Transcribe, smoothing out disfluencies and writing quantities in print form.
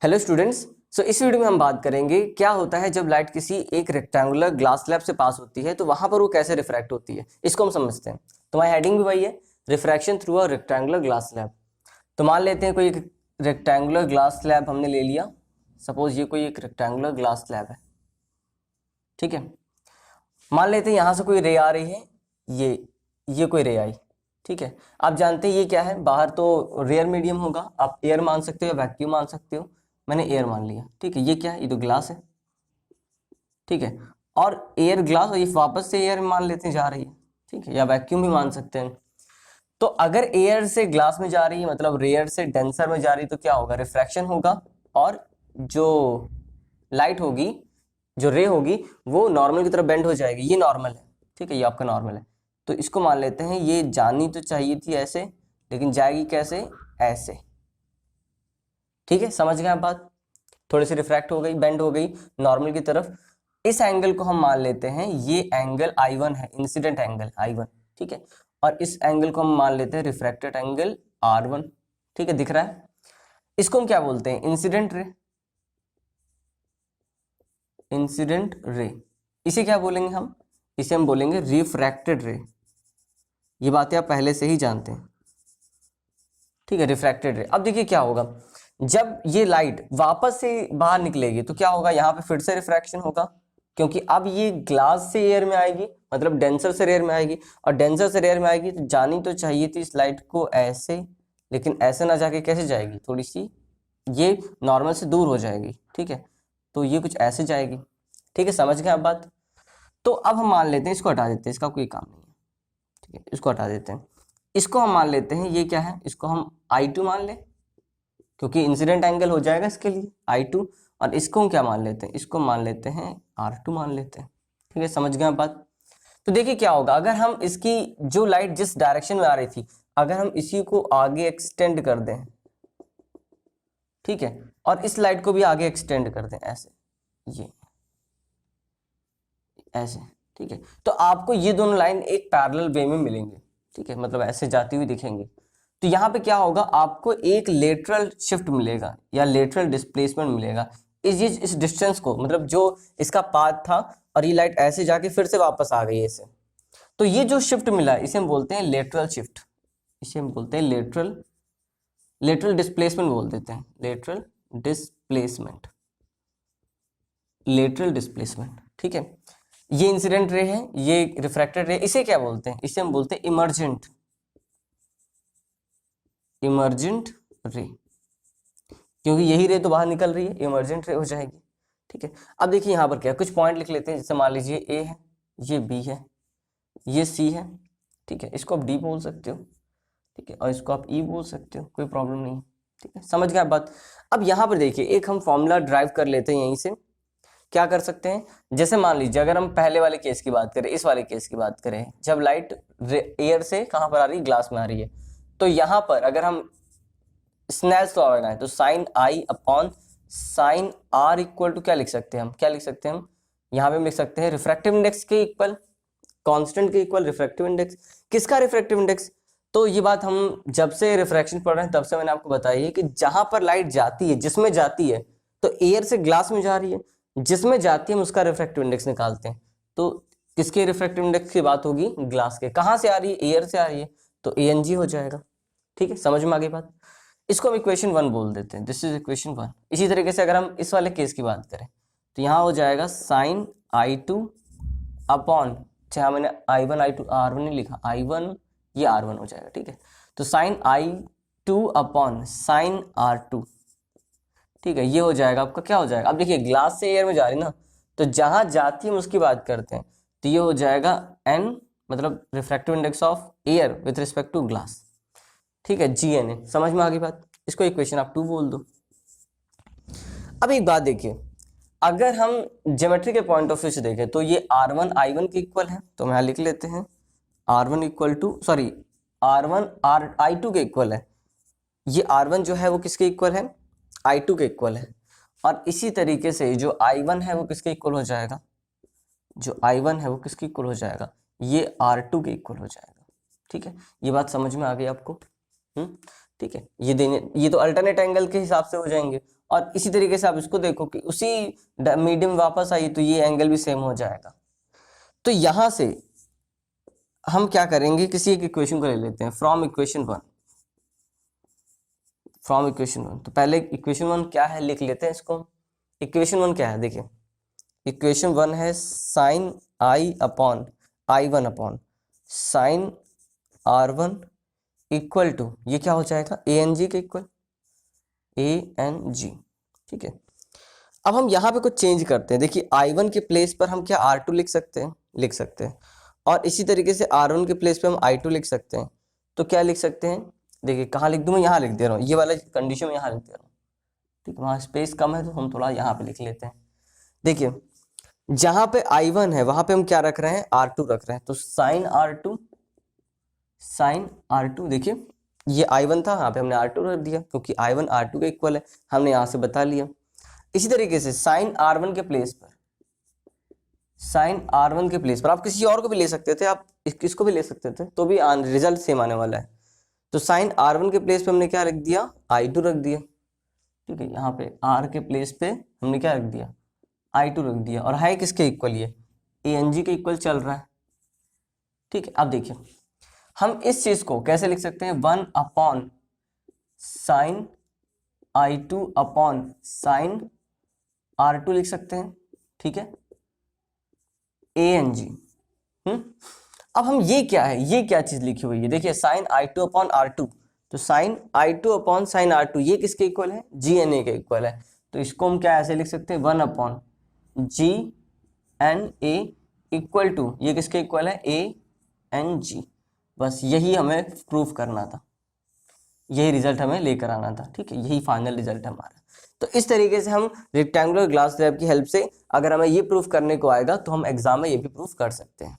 Hello students. इस video में हम बात करेंगे क्या होता है जब लाइट किसी एक रेक्टेंगुलर ग्लास स्लैब से पास होती है तो वहां पर वो कैसे रिफ्रैक्ट होती है, इसको हम समझते हैं। तो हमारी हेडिंग भी वही है, refraction through a rectangular glass slab. तो मान लेते हैं कोई एक रेक्टेंगुलर ग्लास स्लैब हमने ले लिया। सपोज ये कोई एक रेक्टेंगुलर ग्लास स्लैब है, ठीक है। मान लेते हैं यहां से कोई रे आ रही है, ये कोई रे आई, ठीक है। आप जानते हैं ये क्या है, बाहर तो रेयर मीडियम होगा, आप एयर मान सकते हो, वैक्यूम मान सकते हो। मैंने एयर मान लिया, ठीक है। ये क्या है, ये तो ग्लास है, ठीक है। और एयर ग्लास, और ये वापस से एयर मान लेते हैं जा रही है, ठीक है, या वैक्यूम भी मान सकते हैं। तो अगर एयर से ग्लास में जा रही है मतलब रेयर से डेंसर में जा रही है तो क्या होगा, रिफ्रैक्शन होगा। और जो लाइट होगी, जो रे होगी, वो नॉर्मल की तरफ बेंड हो जाएगी। ये नॉर्मल है, ठीक है, ये आपका नॉर्मल है। तो इसको मान लेते हैं ये जानी तो चाहिए थी ऐसे, लेकिन जाएगी कैसे, ऐसे, ठीक है। समझ गए आप बात, थोड़ी सी रिफ्रैक्ट हो गई, बेंड हो गई नॉर्मल की तरफ। इस एंगल को हम मान लेते हैं ये एंगल I1 है, इंसिडेंट एंगल I1, ठीक है। और इस एंगल को हम मान लेते हैं रिफ्रैक्टेड एंगल R1, ठीक है, दिख रहा है। इसको हम क्या बोलते हैं, इंसिडेंट रे, इंसिडेंट रे। इसे क्या बोलेंगे हम, इसे हम बोलेंगे रिफ्रैक्टेड रे। ये बातें आप पहले से ही जानते हैं, ठीक है, रिफ्रैक्टेड रे। अब देखिए क्या होगा, जब ये लाइट वापस से बाहर निकलेगी तो क्या होगा, यहाँ पे फिर से रिफ्रैक्शन होगा, क्योंकि अब ये ग्लास से एयर में आएगी, मतलब डेंसर से रेयर में आएगी, और डेंसर से रेयर में आएगी तो जानी तो चाहिए थी इस लाइट को ऐसे, लेकिन ऐसे ना जाके कैसे जाएगी, थोड़ी सी ये नॉर्मल से दूर हो जाएगी, ठीक है। तो ये कुछ ऐसे जाएगी, ठीक है, समझ गए आप बात। तो अब हम मान लेते हैं, इसको हटा देते हैं, इसका कोई काम नहीं है, ठीक है, इसको हटा देते हैं। इसको हम मान लेते हैं, ये क्या है, इसको हम I2 मान लें, क्योंकि इंसिडेंट एंगल हो जाएगा इसके लिए I2। और इसको हम क्या मान लेते हैं, इसको मान लेते हैं R2 मान लेते हैं, ठीक है, समझ गए आप बात। तो देखिए क्या होगा, अगर हम इसकी जो लाइट जिस डायरेक्शन में आ रही थी, अगर हम इसी को आगे एक्सटेंड कर दें, ठीक है, और इस लाइट को भी आगे एक्सटेंड कर दें ऐसे, ये ऐसे, ठीक है, तो आपको ये दोनों लाइन एक पैरेलल वे में मिलेंगे, ठीक है, मतलब ऐसे जाती हुई दिखेंगी। तो यहाँ पे क्या होगा, आपको एक लेटरल शिफ्ट मिलेगा या लेटरल डिस्प्लेसमेंट मिलेगा इस डिस्टेंस को, मतलब जो इसका पाथ था और ये लाइट ऐसे जाके फिर से वापस आ गई ऐसे। तो ये जो शिफ्ट मिला इसे हम बोलते हैं लेटरल शिफ्ट, इसे हम बोलते हैं लेटरल डिस्प्लेसमेंट बोल देते हैं, लेटरल डिस्प्लेसमेंट, ठीक है। ये इंसिडेंट रे है, ये रिफ्रैक्टेड रे, इसे क्या बोलते हैं, इसे हम बोलते हैं इमर्जेंट रे, क्योंकि यही रे तो बाहर निकल रही है, इमर्जेंट रे हो जाएगी, ठीक है। अब देखिए यहाँ पर क्या, कुछ पॉइंट लिख लेते हैं, जैसे मान लीजिए ए है, ये बी है, ये सी है, ठीक है, इसको आप डी बोल सकते हो, ठीक है, और इसको आप ई बोल सकते हो, कोई प्रॉब्लम नहीं है, ठीक है, समझ गए आप बात। अब यहाँ पर देखिए एक हम फॉर्मूला ड्राइव कर लेते हैं, यहीं से क्या कर सकते हैं, जैसे मान लीजिए अगर हम पहले वाले केस की बात करें, इस वाले केस की बात करें, जब लाइट एयर से कहाँ पर आ रही है, ग्लास में आ रही है, तो यहाँ पर अगर हम स्नेल्स लॉ लगाएं तो sine I upon sine R equal to क्या लिख सकते हैं हम, क्या लिख सकते हैं हम, यहाँ पे हम लिख सकते हैं रिफ्रैक्टिव इंडेक्स के इक्वल, कांस्टेंट के इक्वल रिफ्रैक्टिव इंडेक्स। किसका रिफ्रैक्टिव इंडेक्स, तो ये बात हम जब से रिफ्रैक्शन पढ़ रहे हैं तब से मैंने आपको बताई है कि जहां पर लाइट जाती है, जिसमें जाती है, तो एयर से ग्लास में जा रही है, जिसमें जाती है हम उसका रिफ्रैक्टिव इंडेक्स निकालते हैं। तो किसके रिफ्रैक्टिव इंडेक्स की बात होगी, ग्लास के। कहां से आ रही है, एयर से आ रही है, तो ANG हो जाएगा, ठीक है, समझ में आ गई बात। इसको हम इक्वेशन 1 बोल देते हैं, दिस इज इक्वेशन 1। इसी तरीके से अगर हम इस वाले केस की बात करें तो यहाँ हो जाएगा साइन I2 अपॉन, जहाँ मैंने I1 I2 R1 नहीं लिखा, I1 ये R1 हो जाएगा, ठीक है। तो sign I2 upon sine R2, ठीक है, ये हो जाएगा आपका, क्या हो जाएगा, अब देखिए ग्लास से एयर में जा रही ना, तो जहां जाती है हम उसकी बात करते हैं, तो ये हो जाएगा N, मतलब refractive index of air with respect to glass, ठीक है, GNA। समझ में आ गई बात, इसको इक्वेशन आप 2 बोल दो। अब एक बात देखिए, अगर हम ज्योमेट्री के पॉइंट ऑफ व्यू से देखें तो ये R1 I1 के इक्वल है, तो हम यहाँ लिख लेते हैं R1 equal to, sorry R1 I2 के इक्वल है, ये R1 जो है वो किसके इक्वल है, I2 के इक्वल है। और इसी तरीके से जो I1 है वो किसके इक्वल हो जाएगा, जो I1 है वो किसके इक्वल हो जाएगा, ये R2 के इक्वल हो जाएगा, ठीक है। ये बात समझ में आ गई आपको, ठीक है। ये तो अल्टरनेट एंगल के हिसाब से हो जाएंगे, और इसी तरीके से आप इसको देखो कि उसी मीडियम वापस आई तो ये एंगल भी सेम हो जाएगा। तो यहां से हम क्या करेंगे, किसी एक इक्वेशन को ले लेते हैं फ्रॉम इक्वेशन वन। तो पहले इक्वेशन वन क्या है लिख लेते हैं इसको। इक्वेशन वन क्या है, देखिए इक्वेशन वन है sine I upon I one upon sine R one equal to, ये क्या हो जाएगा, ए एन जी के इक्वल, ए एन जी। ठीक है, अब हम यहाँ पे कुछ चेंज करते हैं। देखिए I1 के प्लेस पर हम क्या R2 लिख सकते हैं, और इसी तरीके से R1 के प्लेस पे हम I2 लिख सकते हैं। तो क्या लिख सकते हैं, देखिए कहाँ लिख दूँ, मैं यहाँ लिख दे रहा हूँ, ये वाला कंडीशन में यहाँ लिख दे रहा हूँ। ठीक है, वहाँ स्पेस कम है तो हम थोड़ा यहाँ पे लिख लेते हैं। देखिए जहाँ पे I1 है वहाँ पे हम क्या रख रहे हैं, R2 रख रहे हैं। तो साइन R2, देखिए ये I1 था, यहाँ पे हमने R2 रख दिया क्योंकि I1 R2 के इक्वल है, हमने यहाँ से बता लिया। इसी तरीके से साइन R1 के प्लेस पर आप किसी और को भी ले सकते थे, आप इसको भी ले सकते थे, तो भी रिजल्ट सेम आने वाला है। तो साइन R1 के प्लेस पे हमने क्या रख दिया, I2 रख दिया। ठीक है, यहाँ पे R के प्लेस पे हमने क्या रख दिया, I2 रख दिया, और है किसके इक्वल, ये ANG के इक्वल चल रहा है। ठीक है, अब देखिए हम इस चीज को कैसे लिख सकते हैं, 1 upon sine I2 upon sine R2 लिख सकते हैं। ठीक है, ANG। अब हम ये क्या है, ये क्या चीज लिखी हुई है, देखिए साइन I2 अपॉन R2, तो sign I2 upon sine R2 ये किसके इक्वल है, GNA के इक्वल है। तो इसको हम क्या ऐसे लिख सकते हैं, 1 अपॉन GNA इक्वल टू, ये किसके इक्वल है, ANG। बस यही हमें प्रूफ करना था, यही रिजल्ट हमें लेकर आना था। ठीक है, यही फाइनल रिजल्ट हमारा। तो इस तरीके से हम रेक्टेंगुलर ग्लास स्लैब की हेल्प से अगर हमें ये प्रूफ करने को आएगा तो हम एग्जाम में ये भी प्रूफ कर सकते हैं।